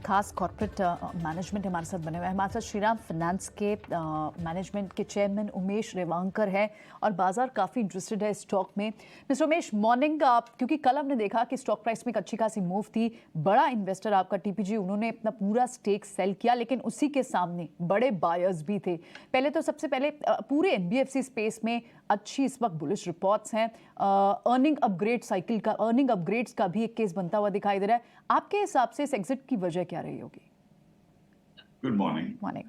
खास corporate management हमारे साथ बने हुए हैं। हमारे साथ श्रीराम फाइनेंस के मैनेजमेंट के चेयरमैन उमेश रेवांकर है और बाजार काफ़ी इंटरेस्टेड है स्टॉक में। मिस्टर उमेश, मॉर्निंग क्योंकि कल हमने देखा कि स्टॉक प्राइस में एक अच्छी खासी मूव थी। बड़ा इन्वेस्टर आपका टीपीजी, उन्होंने अपना पूरा स्टेक सेल किया, लेकिन उसी के सामने बड़े बायर्स भी थे। पहले तो सबसे पहले पूरे एनबीएफसी स्पेस में अच्छी इस वक्त बुलिश रिपोर्ट्स हैं। अर्निंग अपग्रेड साइकिल का, अर्निंग अपग्रेड्स का भी एक केस बनता हुआ दिखाई दे रहा है। आपके हिसाब से इस एग्जिट की वजह क्या रही होगी? Good morning. Morning.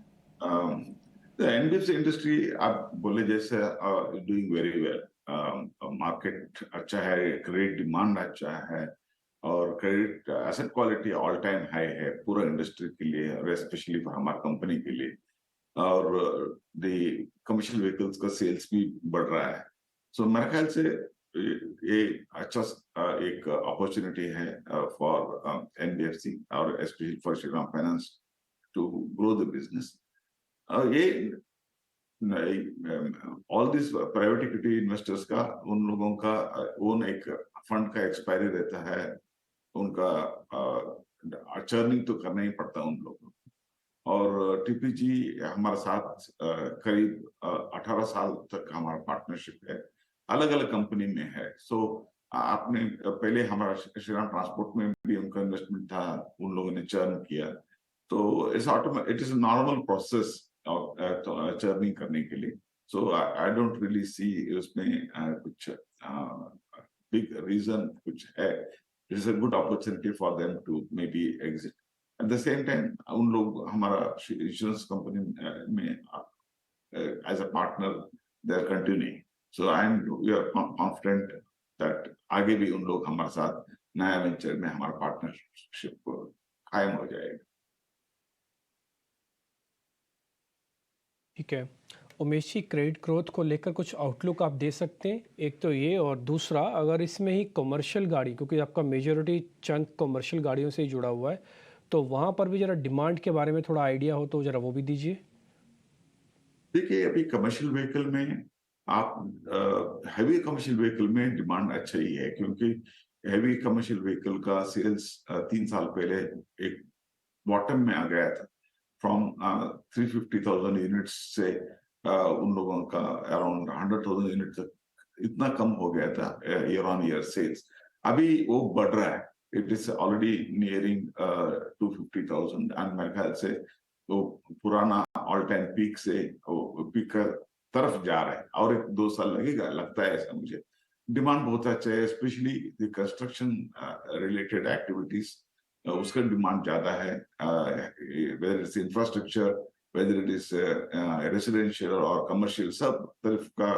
The NBFC industry आप बोले जैसे डूइंग वेरी वेल। मार्केट अच्छा है, क्रेडिट डिमांड अच्छा है और credit asset quality all time high है पूरा इंडस्ट्री के लिए और स्पेशली हमारी कंपनी के लिए। और द कमर्शियल व्हीकल्स का सेल्स भी बढ़ रहा है। सो मेरे ख्याल से ये अच्छा एक अपॉर्चुनिटी है फॉर एनबीएफसी और specially for Shriram finance to grow the business. ये all this private equity investors का उन लोगों का ओन एक फंड का एक्सपायरी रहता है, उनका चर्निंग तो करना ही पड़ता है उन लोगों को। और टीपीजी हमारे साथ करीब 18 साल तक हमारा पार्टनरशिप है, अलग अलग कंपनी में है। सो आपने पहले हमारा श्रीराम ट्रांसपोर्ट में भी उनका इन्वेस्टमेंट था, उन लोगों ने चर्न किया। तो it is normal process churning करने के लिए। सो आई डोंट रियली सी उसमें कुछ बिग रीजन कुछ है। It is a good opportunity for them to maybe exit. At the same time उन लोग हमारा इंश्योरेंस कंपनी में as a partner they are continuing. So I am we are confident that आगे भी उन लोग हमारे साथ नया वेंचर में हमारा पार्टनरशिप कायम हो जाएगा। ठीक है उमेश जी, क्रेडिट ग्रोथ को लेकर कुछ आउटलुक आप दे सकते हैं? एक तो ये, और दूसरा अगर इसमें ही कमर्शियल गाड़ी, क्योंकि आपका मेजॉरिटी चंक कमर्शियल गाड़ियों से ही जुड़ा हुआ है, तो वहाँ पर भी ज़रा डिमांड के बारे में थोड़ा आइडिया हो तो ज़रा वो भी दीजिए। देखिए, अभी कमर्शियल व्हीकल में आप हैवी कमर्शियल व्हीकल में डिमांड अच्छा ही है, क्योंकि हैवी कमर्शियल व्हीकल का सेल्स 3 साल पहले एक बॉटम में आ गया था। फ्रॉम 350,000 यूनिट्स से उन लोगों का अराउंड 100,000 यूनिट तक इतना कम हो गया था ईयर ऑन ईयर सेल्स। अभी वो बढ़ रहा है, it is already nearing 250,000 and मेरे ख्याल से वो पुराना ऑल टाइम पीक से पीक तरफ जा रहा है और 1-2 साल लगेगा, लगता है ऐसा मुझे। डिमांड बहुत अच्छा है, specially the construction related activities, उसका डिमांड ज्यादा है। Whether it's infrastructure, whether it is residential और कमर्शियल, सब तरफ का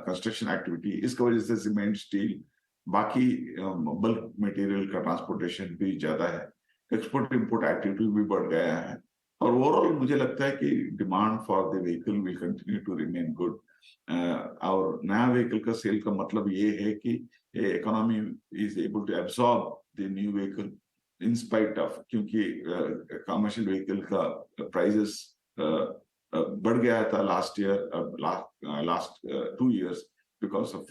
कंस्ट्रक्शन एक्टिविटी। इसकी वजह से सीमेंट, स्टील, बाकी बल्क मटेरियल का ट्रांसपोर्टेशन भी ज्यादा है। एक्सपोर्ट इंपोर्ट एक्टिविटी भी बढ़ गया है और ओवरऑल मुझे लगता है कि demand for the vehicle will continue to remain good. और नया व्हीकल का सेल का मतलब ये है कि economy is able to absorb the new vehicle in spite of, क्योंकि कमर्शियल व्हीकल का प्राइसेस बढ़ गया था last year, last 2 years because of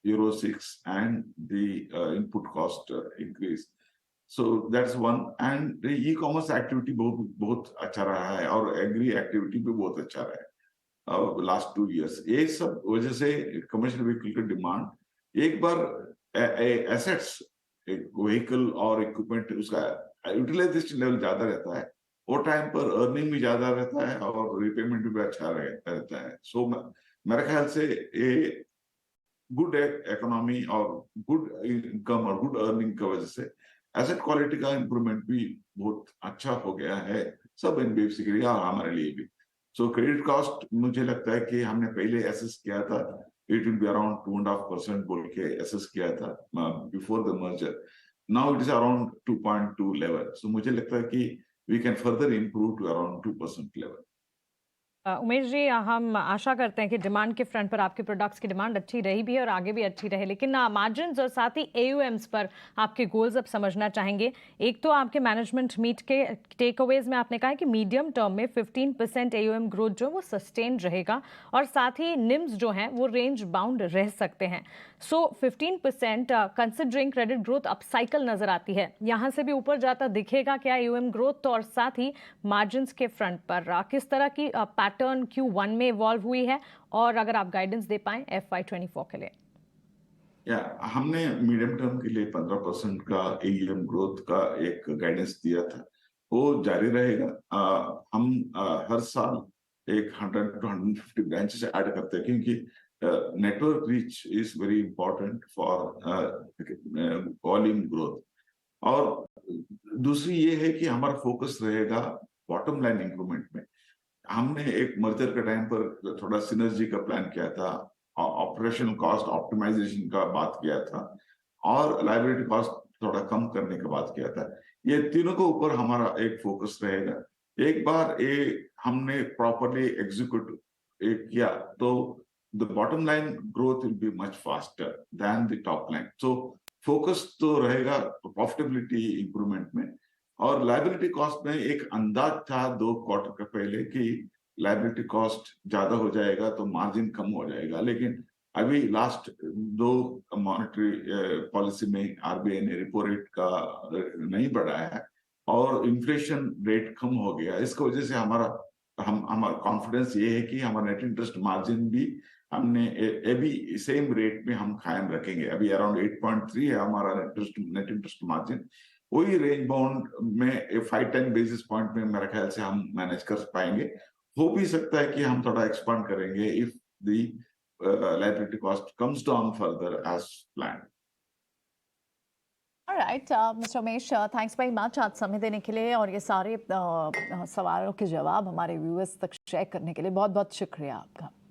Euro 6 and the input cost increase. So that's one. And the e-commerce activity बहुत अच्छा रहा है और एग्री एक्टिविटी भी बहुत अच्छा रहा है लास्ट 2 years। ये सब वजह से कमर्शियल व्हीकल की डिमांड, एक बार एसेट्स, एक व्हीकल और इक्विपमेंट, उसका यूटिलाइजेशन लेवल ज्यादा रहता है, वो टाइम पर अर्निंग भी ज्यादा रहता है और रिपेमेंट भी अच्छा रहता है। सो मेरे ख्याल से ये गुड इकोनॉमी और गुड इनकम और गुड अर्निंग की वजह से एसेट क्वालिटी का इंप्रूवमेंट भी बहुत अच्छा हो गया है सब एनबीएफसी के लिए और हमारे लिए भी। सो क्रेडिट कॉस्ट मुझे लगता है कि हमने पहले एसेस किया था, इट विल बी अराउंड 2.5% बोल के एसेस किया था before the merger. Now it is around 2.2 level. सो मुझे लगता है कि we can further improve to around 2% level. Umesh ji, हम आशा करते हैं कि डिमांड के फ्रंट पर आपके प्रोडक्ट्स की डिमांड अच्छी रही भी है और आगे भी अच्छी रहे, लेकिन मार्जिन्स और साथ ही एयूएम्स पर आपके गोल्स अब समझना चाहेंगे। एक तो आपके मैनेजमेंट मीट के टेक अवेज में आपने कहा है कि मीडियम टर्म में 15% एयूएम ग्रोथ जो है वो सस्टेन रहेगा और साथ ही निम्स जो हैं वो रेंज बाउंड रह सकते हैं। सो 15% considering credit growth up cycle नजर आती है, यहाँ से भी ऊपर जाता दिखेगा क्या एयूएम ग्रोथ? और साथ ही मार्जिन्स के फ्रंट पर किस तरह की पैटर्न Q1 में इवॉल्व हुई है, और अगर आप गाइडेंस दे पाएं FY24 के लिए। या हमने मीडियम टर्म के लिए 15% का एयूएम ग्रोथ का एक गाइडेंस दिया था, वो जारी रहेगा। हम हर साल एक 100 to 150 ब्रांचेस ऐड करते हैं, क्योंकि network reach is very important for volume growth. और दूसरी ये है कि हमारा फोकस रहेगा बॉटम लाइन इंप्रूवमेंट में। हमने एक मर्जर के टाइम पर थोड़ा सिनर्जी का प्लान किया था, ऑपरेशनल कॉस्ट ऑप्टिमाइजेशन का बात किया था, और लाइबिलिटी कॉस्ट थोड़ा कम करने का बात किया था। ये तीनों के ऊपर हमारा एक फोकस रहेगा। एक बार ये हमने प्रॉपरली एग्जीक्यूट किया तो the bottom line growth will be much faster than the top line. So focus तो रहेगा प्रॉफिटेबिलिटी इंप्रूवमेंट में। और लाइबिलिटी कॉस्ट में एक अंदाज था 2 क्वार्टर का पहले कि लाइबिलिटी कॉस्ट ज्यादा हो जाएगा तो मार्जिन कम हो जाएगा, लेकिन अभी लास्ट 2 मॉनेटरी पॉलिसी में आरबीआई ने रेपो रेट का नहीं बढ़ाया है और इन्फ्लेशन रेट कम हो गया। इसकी वजह से हमारा कॉन्फिडेंस ये है कि हमारा नेट इंटरेस्ट मार्जिन भी हमने अभी सेम रेट में हम कायम रखेंगे। अभी अराउंड 8.3 है हमारा नेट इंटरेस्ट मार्जिन। वही रेंज बाउंड में 5-10 बेसिस पॉइंट में मेरे ख्याल से हम मैनेज कर पाएंगे। हो भी सकता है कि हम थोड़ा एक्सपांड करेंगे if the liability cost comes down further as planned. Alright mister Umesh, thanks very much आज समय देने के लिए और ये सारे सवालों के जवाब हमारे व्यूअर्स तक शेयर करने के लिए बहुत बहुत शुक्रिया आपका।